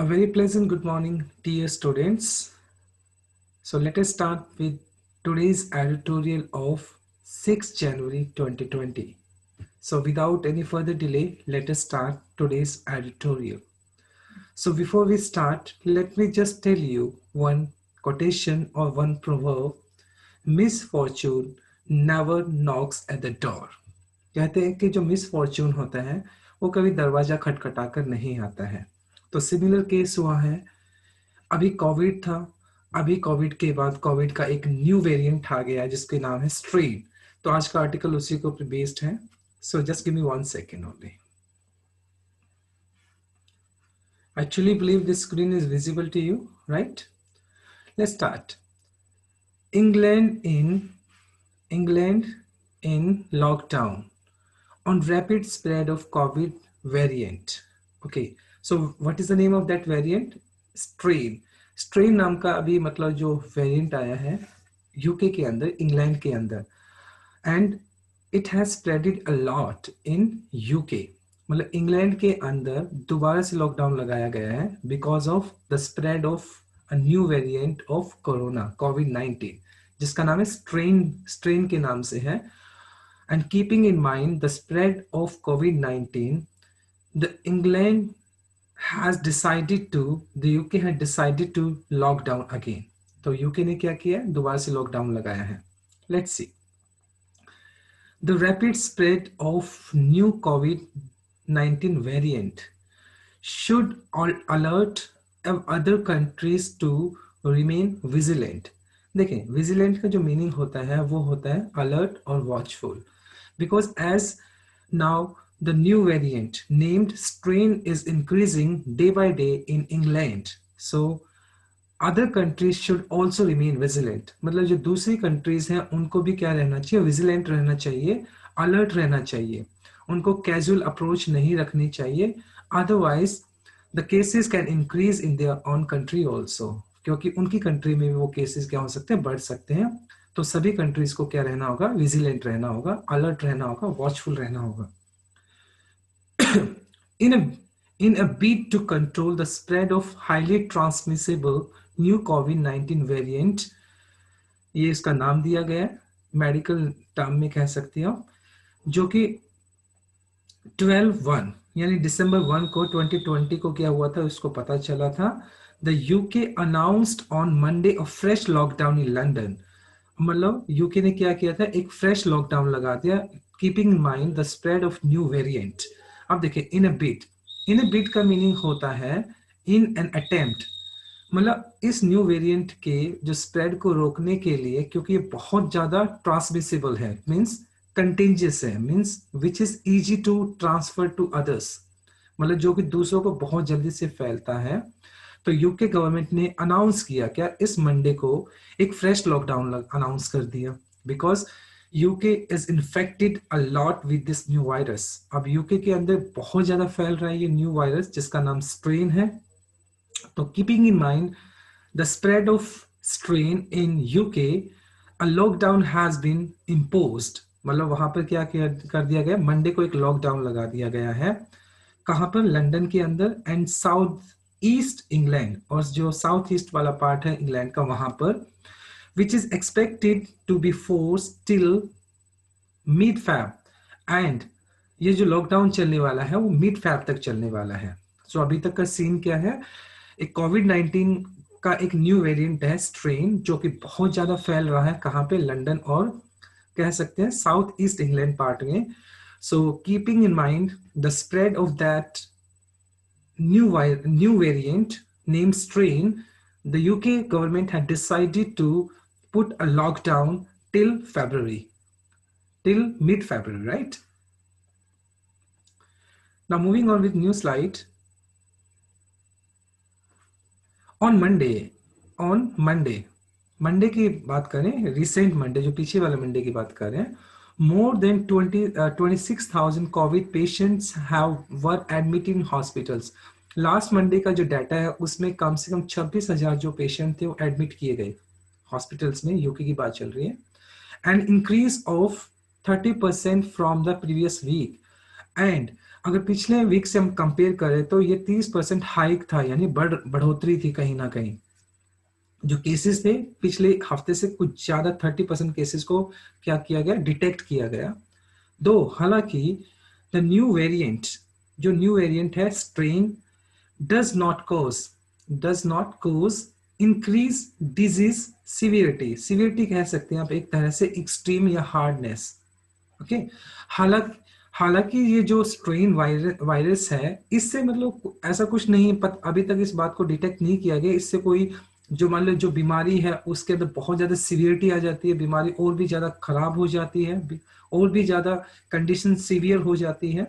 A very pleasant good morning, dear students. So let us start with today's editorial of 6th January 2020. So without any further delay, let us start today's editorial. So before we start, let me just tell you one quotation or one proverb. Misfortune never knocks at the door. कहते हैं कि जो misfortune होता है वो कभी दरवाजा खटखटाकर नहीं आता है। तो सिमिलर केस हुआ है। अभी कोविड था, अभी कोविड के बाद कोविड का एक न्यू वेरिएंट आ गया जिसके नाम है स्ट्रेन। तो आज का आर्टिकल उसी के ऊपर बेस्ड है। So just give me 1 second only. I truly believe this screen is visible to you, right? Let's start. England in lockdown on rapid spread of COVID variant. Okay, so what is the name of that variant? Strain. Strain नाम का अभी मतलब जो variant आया है UK के अंदर, England के अंदर, and it has spreaded a lot in UK. मतलब इंग्लैंड के अंदर दोबारा से लॉकडाउन लगाया गया है because of the spread of a new variant of corona कोविड-19 जिसका नाम है स्ट्रेन के नाम से है। And keeping in mind the spread of COVID-19, the UK had decided to lock down again. तो UK ने क्या किया है? दोबारा से लॉकडाउन लगाया है। Let's see. The rapid spread of new COVID-19 variant should alert other countries to remain vigilant. देखें, विजिलेंट का जो मीनिंग होता है वो होता है अलर्ट और watchful, because as now the new variant named strain is increasing day by day in England, so other countries should also remain vigilant. मतलब जो दूसरी कंट्रीज हैं उनको भी क्या रहना चाहिए? विजिलेंट रहना चाहिए, अलर्ट रहना चाहिए, उनको कैजुअल अप्रोच नहीं रखनी चाहिए, otherwise the cases can increase in their own country also, क्योंकि उनकी कंट्री में भी वो केसेस क्या हो सकते हैं? बढ़ सकते हैं। तो सभी कंट्रीज को क्या रहना होगा? विजिलेंट रहना होगा, अलर्ट रहना होगा, वॉचफुल रहना होगा। in a bid to control the spread of highly transmissible new COVID-19 variant, ये इसका नाम दिया गया है, मेडिकल टर्म में कह सकते हो, जो कि 12/1 यानी दिसंबर 1 को 2020 को क्या हुआ था उसको पता चला था। The UK announced on Monday a fresh lockdown in London. मतलब यूके ने क्या किया था? एक फ्रेश लॉकडाउन लगा दिया, keeping in mind the spread of new variant. अब देखिए, इन अ बिट का मीनिंग होता है इन एन अटेम्प्ट, मतलब इस न्यू वेरिएंट के जो स्प्रेड को रोकने के लिए, क्योंकि ये बहुत ज्यादा ट्रांसमिसिबल है, मींस कंटेंजियस है, means which is easy to transfer to others, मतलब जो कि दूसरों को बहुत जल्दी से फैलता है। तो यूके गवर्नमेंट ने अनाउंस किया क्या? इस मंडे को एक फ्रेश लॉकडाउन अनाउंस कर दिया, because UK is infected a lot with this new virus. अब यूके के अंदर बहुत ज्यादा फैल रहा है ये न्यू वायरस जिसका नाम स्ट्रेन है। तो keeping in mind the spread of strain in UK, a lockdown has been imposed. मतलब वहां पर क्या कर दिया गया? मंडे को एक लॉकडाउन लगा दिया गया है। कहां पर? लंदन के अंदर एंड साउथ ईस्ट इंग्लैंड, और जो साउथ ईस्ट वाला पार्ट है इंग्लैंड का वहां पर, which is expected to be force till mid Feb. And ये जो लॉकडाउन चलने वाला है वो मिड फैब तक चलने वाला है। सो अभी तक का सीन क्या है? एक कोविड-19 का एक न्यू वेरिएंट है स्ट्रेन, जो कि बहुत ज्यादा फैल रहा है। कहां पे? लंदन और कह सकते हैं साउथ ईस्ट इंग्लैंड पार्ट में। So keeping in mind the spread of that new variant named strain, the UK government had decided to put a lockdown till mid-February, right? Now moving on with new slide. On Monday की बात करें, recent Monday, जो पीछे वाले Monday की बात करें, more than 26,000 COVID patients were admitted in hospitals. Last Monday का जो डाटा है उसमें कम से कम 26,000 जो पेशेंट थे वो एडमिट किए गए हॉस्पिटल्स में। यूके की बात चल रही है। And increase of 30% from the previous week, and अगर पिछले वीक से हम कंपेयर करें तो ये 30% हाइक था, यानी बढ़ोतरी थी कहीं ना कहीं। जो केसेस थे पिछले हफ्ते से कुछ ज्यादा 30% केसेस को क्या किया गया, डिटेक्ट किया गया। दो हालांकि द न्यू वेरिएंट, जो न्यू वेरिएंट है strain, does not cause increase disease severity. Severity कह सकते हैं आप एक तरह से एक्सट्रीम या हार्डनेस। ओके, हालांकि हालांकि ये जो स्ट्रेन वायरस है इससे मतलब ऐसा कुछ नहीं है, अभी तक इस बात को डिटेक्ट नहीं किया गया इससे कोई जो मान लो जो बीमारी है उसके अंदर बहुत ज्यादा सिवियरिटी आ जाती है, बीमारी और भी ज्यादा खराब हो जाती है, और भी ज्यादा कंडीशन सीवियर हो जाती है।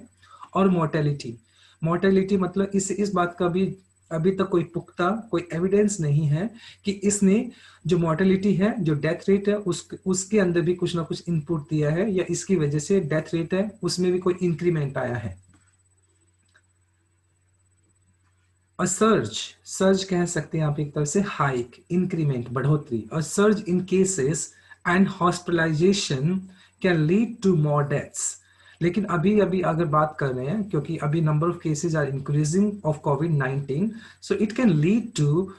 और मोर्टेलिटी, मोर्टेलिटी मतलब इस बात का भी अभी तक कोई पुख्ता कोई एविडेंस नहीं है कि इसने जो मोर्टेलिटी है, जो डेथ रेट है, उसके अंदर भी कुछ ना कुछ इनपुट दिया है या इसकी वजह से डेथ रेट है उसमें भी कोई इंक्रीमेंट आया है। और सर्ज, सर्ज कह सकते हैं आप एक तरह से हाइक, इंक्रीमेंट, बढ़ोतरी। और surge in cases and hospitalisation can lead to more deaths. लेकिन अभी अभी अगर बात कर रहे हैं, क्योंकि अभी number of cases are increasing of कोविड-19, so it can lead to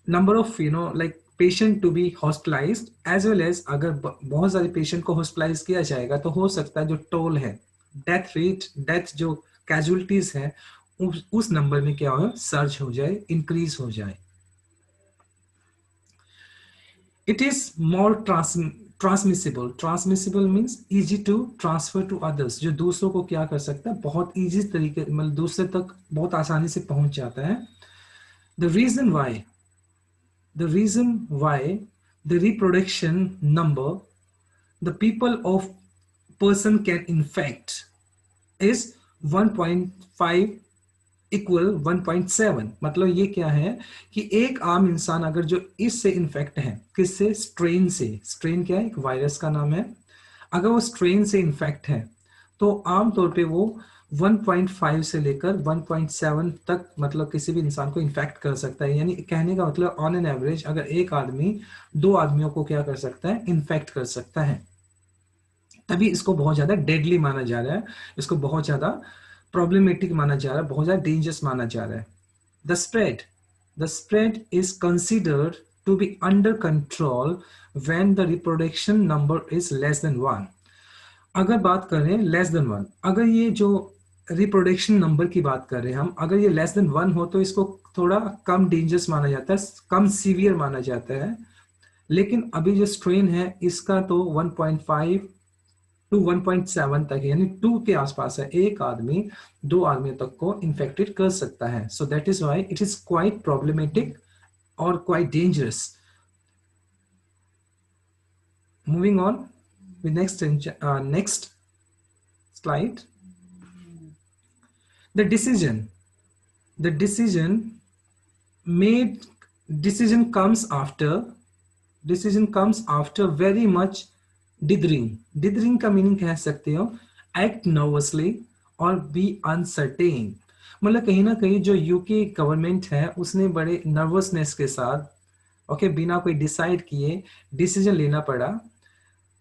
number of like patient to be hospitalised as well as, अगर बहुत सारे पेशेंट को हॉस्पिटलाइज किया जाएगा तो हो सकता है जो टोल है, डेथ रेट, डेथ जो कैजुअलिटीज है उस नंबर में क्या हो, सर्च हो जाए, इंक्रीज हो जाए। It is more transmissible, transmissible means easy to transfer to others, जो दूसरों को क्या कर सकता है, बहुत इजी तरीके मतलब दूसरे तक बहुत आसानी से पहुंच जाता है। The reason why, the reason why the reproduction number the people of person can infect is 1.5 equal 1.7। मतलब ये क्या है कि एक आम इंसान अगर जो इससे इन्फेक्ट है, किससे, स्ट्रेन से, स्ट्रेन क्या है, एक वायरस का नाम है, अगर वो स्ट्रेन से इन्फेक्ट है तो आमतौर पे वो 1.5 से लेकर 1.7 तक मतलब किसी भी इंसान को इन्फेक्ट कर सकता है। यानी कहने का मतलब ऑन एन एवरेज अगर एक आदमी दो आदमियों को क्या कर सकता है, इन्फेक्ट कर सकता है। तभी इसको बहुत ज्यादा डेडली माना जा रहा है, इसको बहुत ज्यादा प्रॉब्लमेटिक माना जा रहा है, बहुत ज्यादा डेंजरस माना जा रहा है। The spread, the spread is considered to be under control when the reproduction number is less than 1। अगर बात करें लेस देन 1, अगर ये जो रिप्रोडक्शन नंबर की बात कर रहे हैं हम, अगर ये लेस देन 1 हो तो इसको थोड़ा कम डेंजरस माना जाता है, कम सीवियर माना जाता है। लेकिन अभी जो स्ट्रेन है इसका तो 1.5 टू 1.7 तक, यानी 2 के आसपास है, एक आदमी दो आदमियों तक को इन्फेक्टेड कर सकता है। So that is why it is quite problematic और quite dangerous. Moving on with next slide. The decision, the decision made, decision comes after very much dithering. Dithering का मीनिंग कह सकते हो act nervously और be uncertain। मतलब कहीं ना कहीं जो यूके गवर्नमेंट है उसने बड़े नर्वसनेस के साथ बिना कोई डिसाइड किए डिसीजन लेना पड़ा।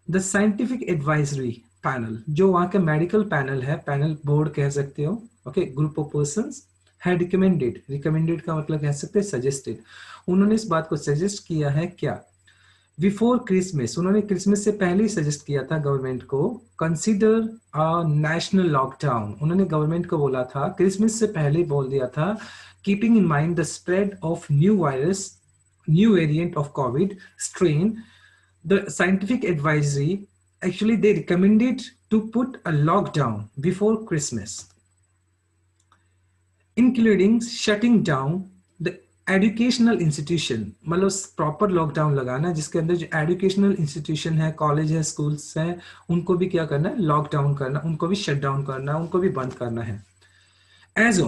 द साइंटिफिक एडवाइजरी पैनल, जो वहां का मेडिकल पैनल है, पैनल बोर्ड कह सकते हो, ग्रुप ऑफ पर्संस है रिकमेंडेड, रिकमेंडेड का मतलब कह सकते हैं सजेस्टेड, उन्होंने इस बात को सजेस्ट किया है क्या, बिफोर क्रिसमस, उन्होंने क्रिसमस से पहले ही सजेस्ट किया था गवर्नमेंट को, कंसीडर अ नेशनल लॉकडाउन। उन्होंने गवर्नमेंट को बोला था, क्रिसमस से पहले बोल दिया था, keeping in mind the spread of new virus, new variant of Covid strain, the scientific advisory actually they recommended to put a lockdown before Christmas, including shutting down the educational institution। मतलब proper lockdown लगाना जिसके अंदर जो educational institution है, college है, schools हैं, उनको भी क्या करना है, लॉकडाउन करना, उनको भी शट डाउन करना, उनको भी बंद करना है। एज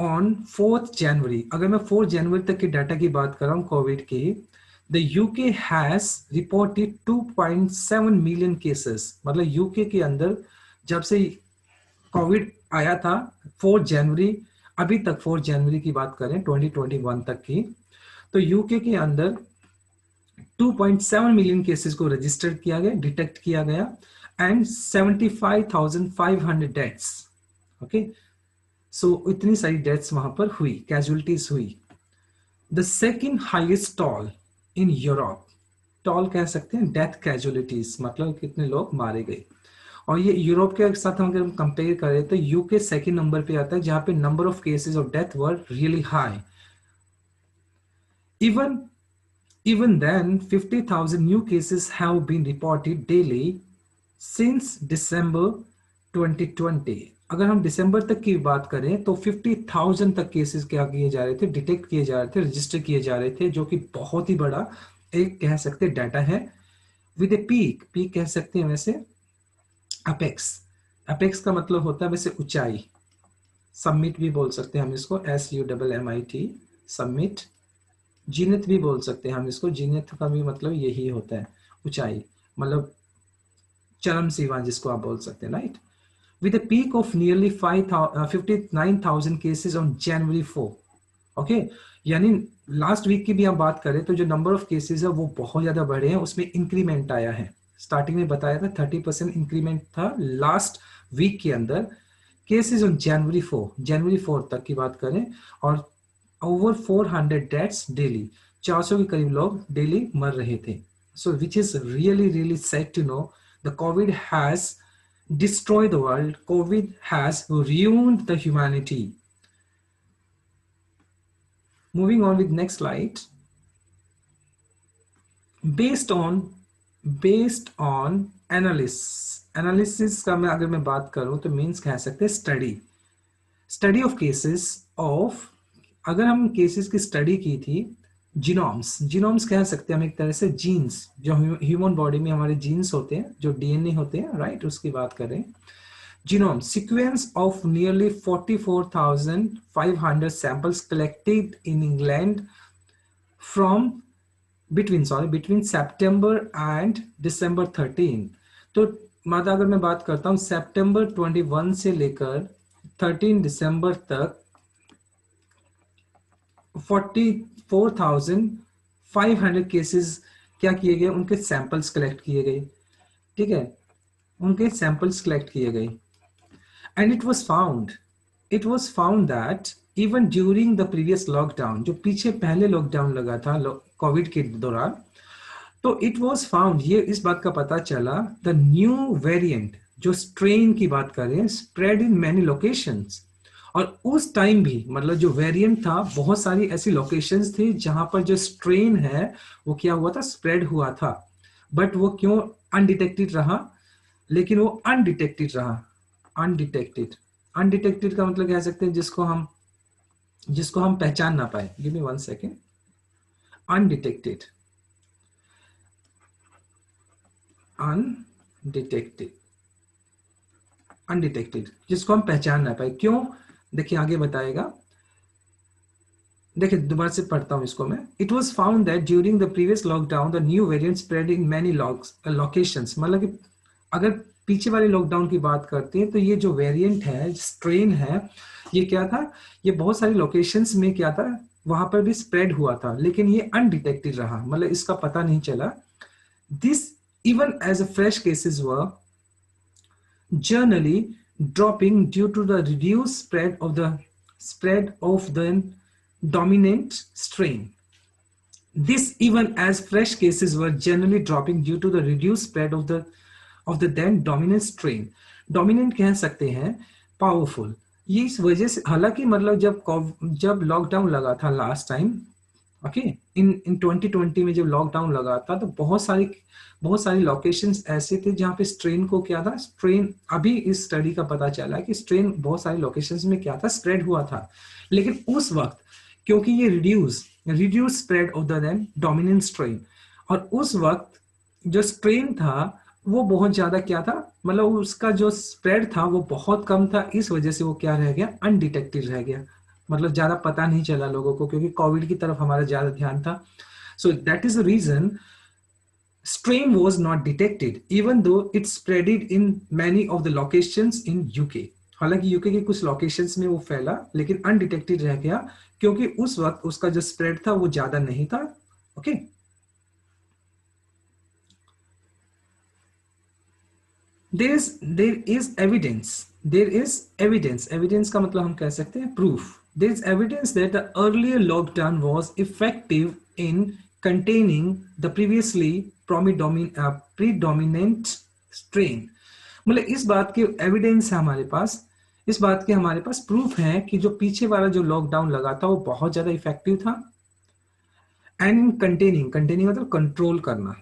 ऑन 4 जनवरी, अगर मैं 4 जनवरी तक की डाटा की बात कर रहा हूँ कोविड की, The UK has reported 2.7 million cases। मतलब यूके के अंदर जब से कोविड आया था 4 जनवरी अभी तक, 4 जनवरी की बात करें 2021 तक की, तो यूके के अंदर 2.7 मिलियन केसेस को रजिस्टर किया गया, डिटेक्ट किया गया, एंड 75,500 डेथ्स। ओके, सो इतनी सारी डेथ्स वहां पर हुई, कैजुअलिटीज हुई। The second highest toll in Europe, toll कह सकते हैं डेथ कैजुअलिटीज, मतलब कितने लोग मारे गए। और ये यूरोप के साथ हम अगर हम कंपेयर करें तो यूके सेकंड नंबर पे आता है, जहां पे number of cases of death were really high. Even Even then, 50,000 new cases have been reported daily since December 2020। अगर हम दिसंबर तक की बात करें तो 50,000 तक केसेस क्या किए जा रहे थे, डिटेक्ट किए जा रहे थे, रजिस्टर किए जा रहे थे, जो कि बहुत ही बड़ा एक कह सकते हैं डाटा है। विद ए पीक, पीक कह सकते हैं वैसे अपेक्स, अपेक्स का मतलब होता है वैसे ऊंचाई, सबमिट भी बोल सकते हैं हम इसको, SUMMIT, सबमिट। जीनित भी बोल सकते हैं हम इसको, जीनित का भी मतलब यही होता है ऊंचाई, मतलब चरम सीमा जिसको आप बोल सकते हैं, right. With a peak of nearly 59,000 cases on January 4। Okay, यानी लास्ट वीक की भी हम बात करें तो जो नंबर ऑफ केसेस है वो बहुत ज्यादा बढ़े हैं, उसमें इंक्रीमेंट आया है। स्टार्टिंग में बताया था 30% इंक्रीमेंट था लास्ट वीक के अंदर। केसेस ऑन January 4 तक की बात करें, और ओवर 400 डेथ्स डेली, 400 के करीब लोग डेली मर रहे थे। So which is really really sad to know, the covid has destroyed the world, COVID has ruined the humanity. Moving on with next slide. Based on analysis का मैं अगर मैं बात करूं तो मीन्स कह सकते हैं स्टडी ऑफ केसेस ऑफ, अगर हम केसेस की स्टडी की थी, जीनोम्स कह सकते हैं हम एक तरह से जीन्स, जो ह्यूमन बॉडी में हमारे जीन्स होते हैं, जो DNA होते हैं, राइट, उसकी बात करें। Genome sequence of nearly 44,500 samples collected in England from between September and December 13। तो माता अगर मैं बात करता हूं September 21 से लेकर 13 दिसंबर तक 44,500 केसेस क्या किए गए, उनके सैंपल्स कलेक्ट किए गए, ठीक है, उनके सैंपल्स कलेक्ट किए गए। And it was found that even during the previous lockdown, जो पीछे पहले लॉकडाउन लगा था कोविड के दौरान, तो इट वाज फाउंड, ये इस बात का पता चला, द न्यू वेरिएंट, जो स्ट्रेन की बात करें, स्प्रेड इन मैनी लोकेशंस। और उस टाइम भी मतलब जो वेरिएंट था, बहुत सारी ऐसी लोकेशंस थी जहां पर जो स्ट्रेन है वो क्या हुआ था, स्प्रेड हुआ था। बट वो क्यों अनडिटेक्टेड रहा, लेकिन वो अनडिटेक्टेड रहा, अनडिटेक्टेड। अनडिटेक्टेड का मतलब कह सकते हैं जिसको हम पहचान ना पाए। Give me 1 second. Undetected, undetected, undetected, जिसको हम पहचान ना पाए। क्यों, देखिए आगे बताएगा, देखिए दोबारा से पढ़ता हूं इसको मैं। It was found that during the previous lockdown the new variant spread in many locations, मतलब कि अगर पीछे वाले लॉकडाउन की बात करते हैं तो ये जो वेरिएंट है, स्ट्रेन है, ये क्या था, ये बहुत सारी लोकेशंस में क्या था, वहां पर भी स्प्रेड हुआ था, लेकिन ये अनडिटेक्टेड रहा, मतलब इसका पता नहीं चला। This even as a fresh cases were generally dropping due to the reduced spread of the dominant strain. This even as fresh cases were generally dropping due to the reduced spread of the then dominant strain। dominant कह सकते हैं powerful, ये इस वजह से, हालांकि मतलब जब लॉकडाउन लगा था लास्ट टाइम, ओके, इन 2020 में जब लॉकडाउन लगा था तो बहुत सारी लोकेशंस ऐसे थे जहां पे स्ट्रेन को क्या था, स्ट्रेन अभी इस स्टडी का पता चला कि स्ट्रेन बहुत सारी लोकेशंस में क्या था, स्प्रेड हुआ था। लेकिन उस वक्त क्योंकि ये reduce spread of the then dominant strain, और उस वक्त जो स्ट्रेन था वो बहुत ज्यादा क्या था, मतलब उसका जो स्प्रेड था वो बहुत कम था, इस वजह से वो क्या रह गया, अनडिटेक्टेड रह गया, मतलब ज्यादा पता नहीं चला लोगों को, क्योंकि कोविड की तरफ हमारा ज्यादा ध्यान था। So that is the reason strain was not detected even though it spreaded in many of the locations in UK। हालांकि यूके के कुछ लोकेशंस में वो फैला लेकिन अनडिटेक्टेड रह गया, क्योंकि उस वक्त उसका जो स्प्रेड था वो ज्यादा नहीं था। Okay, there is evidence, there is evidence, evidence का मतलब हम कह सकते हैं proof. There is evidence that the earlier lockdown was effective in containing the previously predominant strain. मतलब इस बात के एविडेंस है हमारे पास, इस बात के हमारे पास प्रूफ है कि जो पीछे वाला जो लॉकडाउन लगा था वो बहुत ज्यादा इफेक्टिव था. एंड कंटेनिंग, कंटेनिंग मतलब कंट्रोल करना,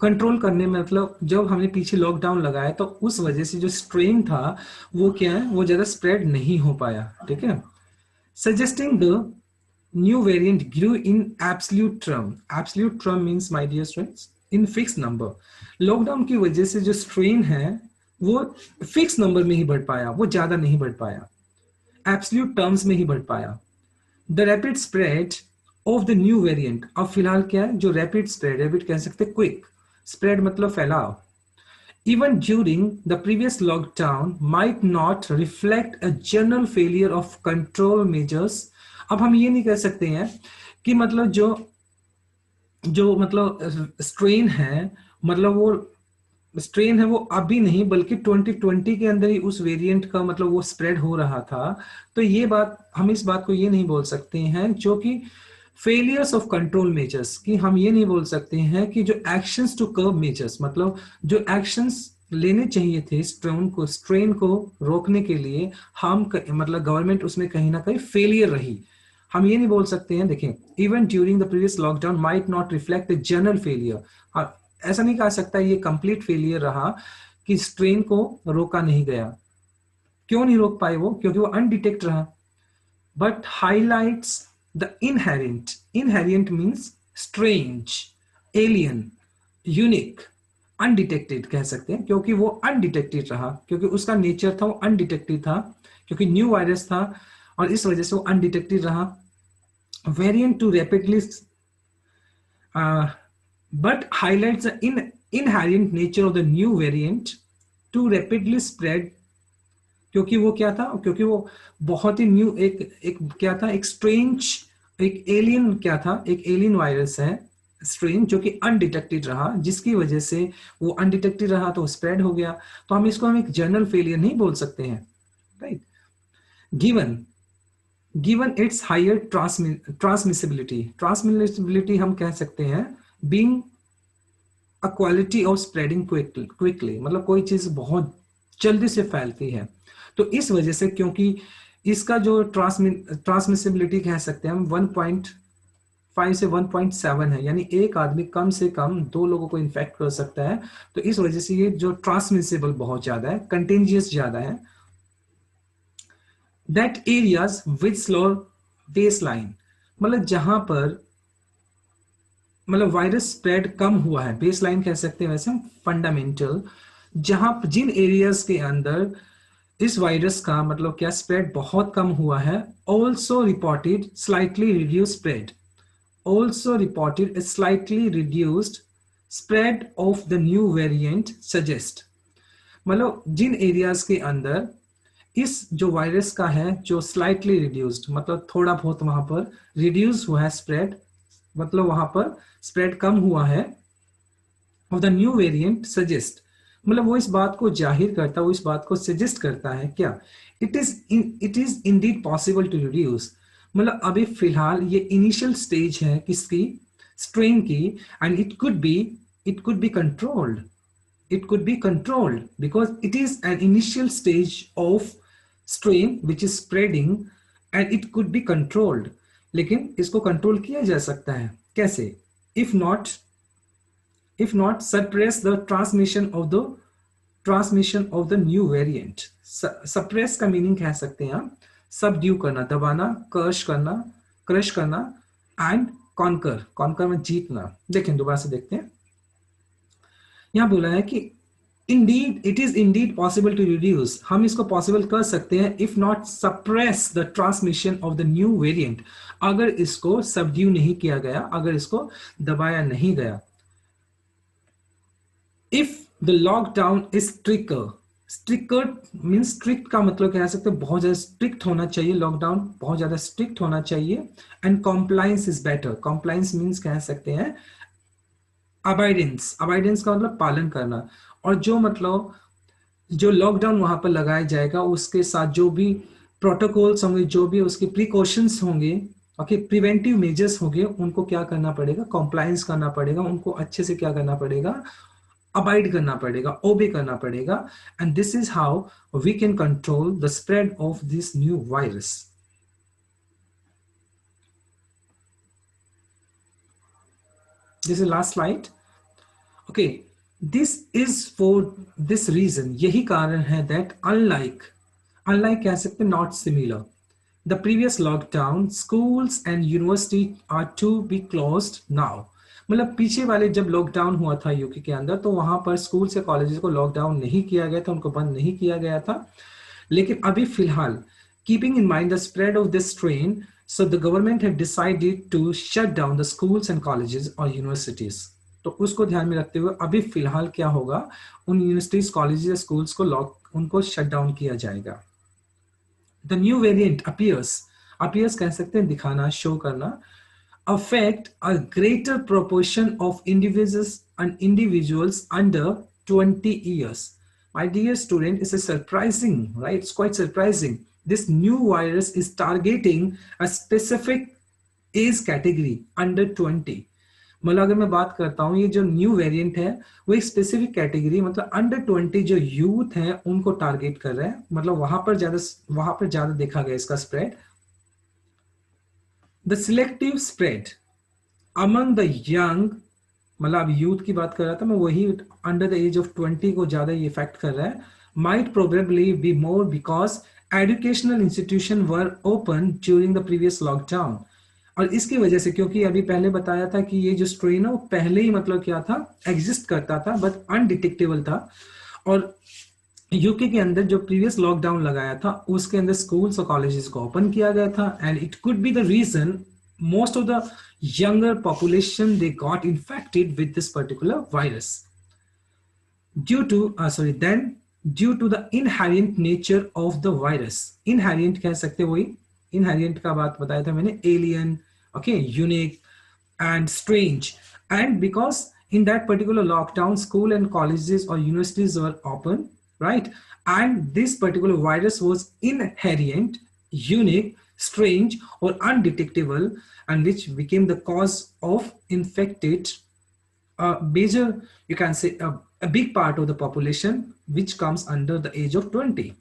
कंट्रोल करने में मतलब जब हमने पीछे लॉकडाउन लगाया तो उस वजह से जो स्ट्रेन था वो क्या है, वो ज्यादा स्प्रेड नहीं हो पाया. ठीक है. Suggesting the new variant grew in absolute term. Absolute term means my dear students in fix number. Lockdown की वजह से जो स्ट्रेन है वो फिक्स नंबर में ही बढ़ पाया, वो ज्यादा नहीं बढ़ पाया, एब्सोल्यूट टर्म्स में ही बढ़ पाया. The rapid spread of the new variant. अब फिलहाल क्या है, जो रैपिड स्प्रेड, रैपिड कह सकते हैं क्विक, स्प्रेड मतलब फैलाव. Even during the previous lockdown might not reflect a general failure of control measures. अब हम ये नहीं कह सकते हैं कि मतलब जो जो मतलब स्ट्रेन है, मतलब वो स्ट्रेन है वो अभी नहीं बल्कि 2020 के अंदर ही उस वेरिएंट का मतलब वो स्प्रेड हो रहा था. तो ये बात, हम इस बात को ये नहीं बोल सकते हैं जो कि फेलियर्स ऑफ कंट्रोल मेजर्स, कि हम ये नहीं बोल सकते हैं कि जो एक्शंस टू कर्ब मेजर्स, मतलब जो एक्शंस लेने चाहिए थे स्ट्रेन को रोकने के लिए, हम मतलब गवर्नमेंट उसमें कहीं ना कहीं फेलियर रही. हम ये नहीं बोल सकते हैं. देखें, even during the previous lockdown might not reflect the general failure. ऐसा नहीं कहा सकता ये कंप्लीट फेलियर रहा कि स्ट्रेन को रोका नहीं गया. क्यों नहीं रोक पाए वो? क्योंकि वो अनडिटेक्ट रहा. But highlights the inherent, inherent means strange, alien, unique, undetected कह सकते हैं, क्योंकि वो अनडिटेक्टेड रहा, क्योंकि उसका नेचर था वो अनडिटेक्टेड था, क्योंकि न्यू वायरस था और इस वजह से वो अनडिटेक्टेड रहा. Variant to rapidly but highlights the inherent nature of the new variant to rapidly spread. क्योंकि वो क्या था, क्योंकि वो बहुत ही न्यू एक क्या था, एक स्ट्रेंज, एक एलियन क्या था, एक एलियन वायरस है स्ट्रेन जो कि अनडिटेक्टेड रहा, जिसकी वजह से वो अनडिटेक्टेड रहा तो स्प्रेड हो गया. तो हम इसको हम एक जनरल फेलियर नहीं बोल सकते हैं. Right. Given its higher transmissibility, transmissibility हम कह सकते हैं being a quality of spreading quickly, मतलब कोई चीज बहुत जल्दी से फैलती है. तो इस वजह से, क्योंकि इसका जो ट्रांसमिसिबिलिटी कह सकते हैं हम 1.5 से 1.7 है, यानी एक आदमी कम से कम 2 लोगों को इन्फेक्ट कर सकता है. तो इस वजह से ये जो ट्रांसमिसिबल बहुत ज्यादा है, कंटेंजियस ज्यादा है. That areas with slow baseline, मतलब जहां पर मतलब वायरस स्प्रेड कम हुआ है, बेसलाइन कह सकते हैं वैसे हम, फंडामेंटल, जहां जिन एरियाज के अंदर इस वायरस का मतलब क्या स्प्रेड बहुत कम हुआ है, also reported slightly reduce spread, also reported slightly reduced spread of the new variant suggest. मतलब जिन एरियाज के अंदर इस जो वायरस का है जो स्लाइटली रिड्यूस्ड, मतलब थोड़ा बहुत वहां पर रिड्यूस हुआ है स्प्रेड, मतलब वहां पर स्प्रेड कम हुआ है, of the new variant suggest, मतलब वो इस बात को जाहिर करता है, वो इस बात को सजेस्ट करता है क्या, it is indeed possible to reduce. मतलब अभी फिलहाल ये इनिशियल स्टेज है किसकी, स्ट्रेन की, and it could be controlled, it could be controlled because it is an initial stage of strain which is spreading and it could be controlled. लेकिन इसको control किया जा सकता है कैसे? if not suppress the transmission of the new variant. suppress का meaning कह सकते हैं आप सबड्यू करना, दबाना, क्रश करना एंड कॉन्कर में जीतना. देखें दोबारा से देखते हैं. यहां बोला है कि indeed it is indeed possible to reduce, हम इसको पॉसिबल कर सकते हैं if not suppress the transmission of the new variant, अगर इसको सबड्यू नहीं किया गया, अगर इसको दबाया नहीं गया. If the lockdown is stricter means strict का मतलब कह सकते हैं बहुत ज्यादा स्ट्रिक्ट होना चाहिए, लॉकडाउन बहुत ज्यादा स्ट्रिक्ट होना चाहिए. And compliance is better, compliance means कह सकते हैं अबाइडेंस, अबाइडेंस का मतलब पालन करना, और जो मतलब जो लॉकडाउन वहां पर लगाया जाएगा उसके साथ जो भी प्रोटोकॉल्स होंगे, जो भी उसके प्रिकॉशंस होंगे, ओके, प्रिवेंटिव मेजर्स होंगे, उनको क्या करना पड़ेगा, कॉम्प्लायंस करना पड़ेगा, उनको अच्छे से क्या करना पड़ेगा, अबाइड करना पड़ेगा, ओबे करना पड़ेगा। And this is how we can control the spread of this new virus. This is last slide. Okay, this is for this reason, यही कारण है दैट अनलाइक, अनलाइक कह सकते not similar the previous lockdown, schools and university are to be closed now. मतलब पीछे वाले जब lockdown हुआ था यूके के अंदर, तो वहां पर स्कूल से कॉलेजेस को लॉकडाउन नहीं किया गया था, उनको बंद नहीं किया गया था। लेकिन अभी फिलहाल, keeping in mind the spread of this strain, so the government have decided to shut down the schools and colleges or universities। तो उसको ध्यान में रखते हुए अभी फिलहाल क्या होगा, उन यूनिवर्सिटीज, कॉलेजेस, स्कूल्स को लॉक, उनको शट डाउन किया जाएगा। The new variant appears, appears कह सकते हैं दिखाना, शो करना, affect a greater proportion of individuals under 20 years। My dear student, it's a surprising, right? It's quite surprising. This new virus is targeting a specific age category under 20। मतलब अगर मैं बात करता हूँ, ये जो न्यू वेरिएंट है वो एक स्पेसिफिक कैटेगरी, मतलब अंडर 20 जो यूथ है उनको टारगेट कर रहा है, मतलब वहां पर ज्यादा देखा गया इसका spread. The selective spread among the young, मतलब यूथ की बात कर रहा था मैं, वही अंडर द एज ऑफ 20 को ज्यादा ये इफेक्ट कर रहा है। Might probably be more because educational institution were open during the previous lockdown. और इसकी वजह से, क्योंकि अभी पहले बताया था कि ये जो स्ट्रेन है वो पहले ही मतलब क्या था, एग्जिस्ट करता था बट अनडिटेक्टेबल था। और यूके के अंदर जो प्रीवियस लॉकडाउन लगाया था उसके अंदर स्कूल्स और कॉलेजेस को ओपन किया गया था, and it could be the reason most of the younger population they got infected with this particular virus due to due to the inherent nature of the virus। inherent कह सकते वही, inherent का बात बताया था मैंने, alien, okay, unique and strange। and because in that particular lockdown school and colleges or universities were open, right, and this particular virus was inherent, unique, strange or undetectable, and which became the cause of infected major, you can say a big part of the population which comes under the age of 20।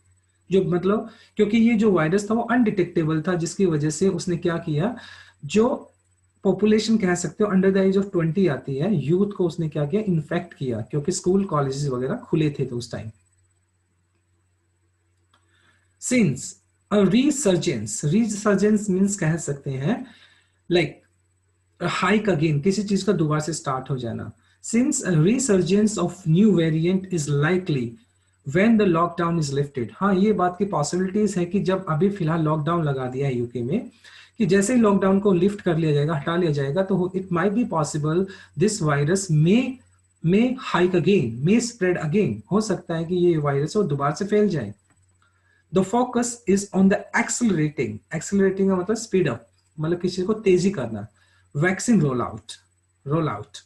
जो मतलब क्योंकि ये जो virus था वो undetectable था, जिसकी वजह से उसने क्या किया, जो पॉपुलेशन कह सकते हो अंडर द एज ऑफ 20 आती है, यूथ को उसने क्या किया, इन्फेक्ट किया, क्योंकि स्कूल कॉलेजेस वगैरह खुले थे तो उस time. Since resurgence, resurgence means कह सकते हैं लाइक हाइक अगेन, किसी चीज का दोबारा से स्टार्ट हो जाना। Since resurgence of new variant is likely when the lockdown is lifted. हाँ, ये बात की पॉसिबिलिटीज है कि जब अभी फिलहाल लॉकडाउन लगा दिया है यूके में, कि जैसे ही लॉकडाउन को लिफ्ट कर लिया जाएगा, हटा लिया जाएगा, तो it might be possible this virus may hike again, may spread again. हो सकता है कि ये वायरस और दोबारा से फैल जाए। The focus is on the accelerating, accelerating का मतलब स्पीड अप, मतलब किसी को तेजी करना। Vaccine roll out, roll out,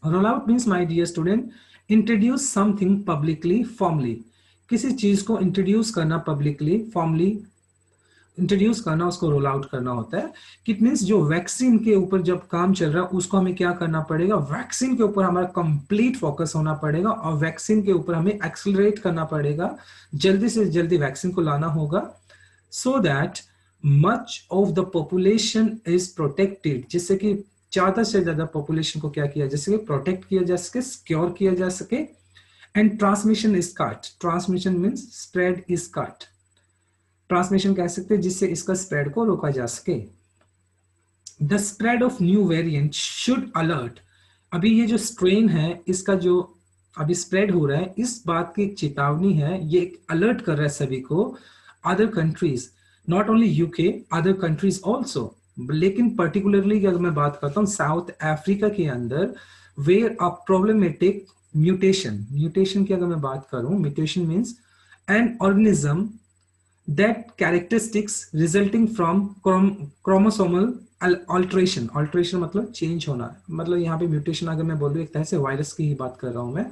roll out means my dear student, introduce something publicly formally, किसी चीज को इंट्रोड्यूस करना पब्लिकली फॉर्मली, इंट्रोड्यूस करना, उसको रोल आउट करना होता है। इट मीन्स जो वैक्सीन के ऊपर जब काम चल रहा है उसको हमें क्या करना पड़ेगा, वैक्सीन के ऊपर हमारा कंप्लीट फोकस होना पड़ेगा, और वैक्सीन के ऊपर हमें एक्सेलरेट करना पड़ेगा, जल्दी से जल्दी वैक्सीन को लाना होगा, so that much of the population is protected, जिससे कि ज्यादा से ज्यादा पॉपुलेशन को क्या किया जा सके, प्रोटेक्ट किया जा सके, सिक्योर किया जा सके। And transmission is cut, transmission means spread is cut, transmission कह सकते हैं जिससे इसका स्प्रेड को रोका जा सके। The spread of new variant should alert, अभी ये जो स्ट्रेन है इसका जो अभी स्प्रेड हो रहा है, इस बात की चेतावनी है, ये अलर्ट कर रहा है सभी को, other countries, not only UK, other countries also. लेकिन पर्टिकुलरली अगर मैं बात करता हूँ साउथ अफ्रीका के अंदर, where a problematic mutation, mutation की अगर मैं बात करूं, mutation means an organism that characteristics resulting from chromosomal alteration, alteration मतलब चेंज होना, मतलब यहाँ पे म्यूटेशन अगर मैं बोलूँ, एक तरह से वायरस की ही बात कर रहा हूँ मैं।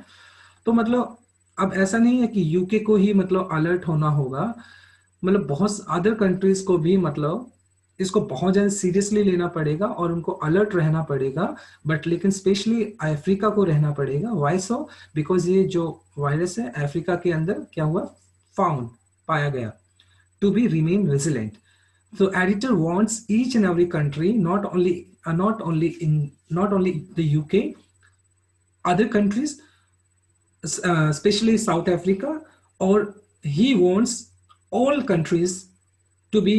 तो मतलब अब ऐसा नहीं है कि यूके को ही मतलब अलर्ट होना होगा, मतलब बहुत अदर कंट्रीज को भी मतलब इसको बहुत ज्यादा सीरियसली लेना पड़ेगा और उनको अलर्ट रहना पड़ेगा। बट लेकिन स्पेशली अफ्रीका को रहना पड़ेगा। Y so? बिकॉज ये जो वायरस है अफ्रीका के अंदर क्या हुआ, फाउंड, पाया गया, to be remain resilient. So editor wants each and every country, not only the UK, other countries, especially South Africa, or he wants all countries to be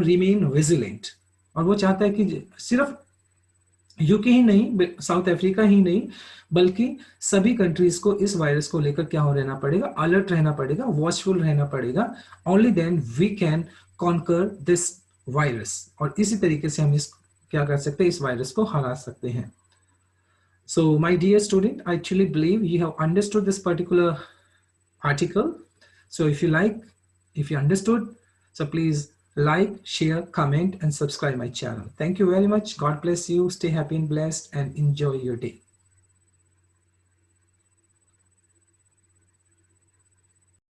remain resilient। और वो चाहता है कि सिर्फ यूके ही नहीं, south Africa ही नहीं, बल्कि सभी कंट्रीज को इस वायरस को लेकर क्या हो रहना पड़ेगा, अलर्ट रहना पड़ेगा, वॉचफुल रहना पड़ेगा। Only then we can conquer this virus. और इसी तरीके से हम इस क्या कर सकते हैं, इस वायरस को हरा सकते हैं। So my dear student, I actually believe you have understood this particular article. So if you understood, so please like, share, comment, and subscribe my channel. Thank you very much. God bless you. Stay happy and blessed and enjoy your day.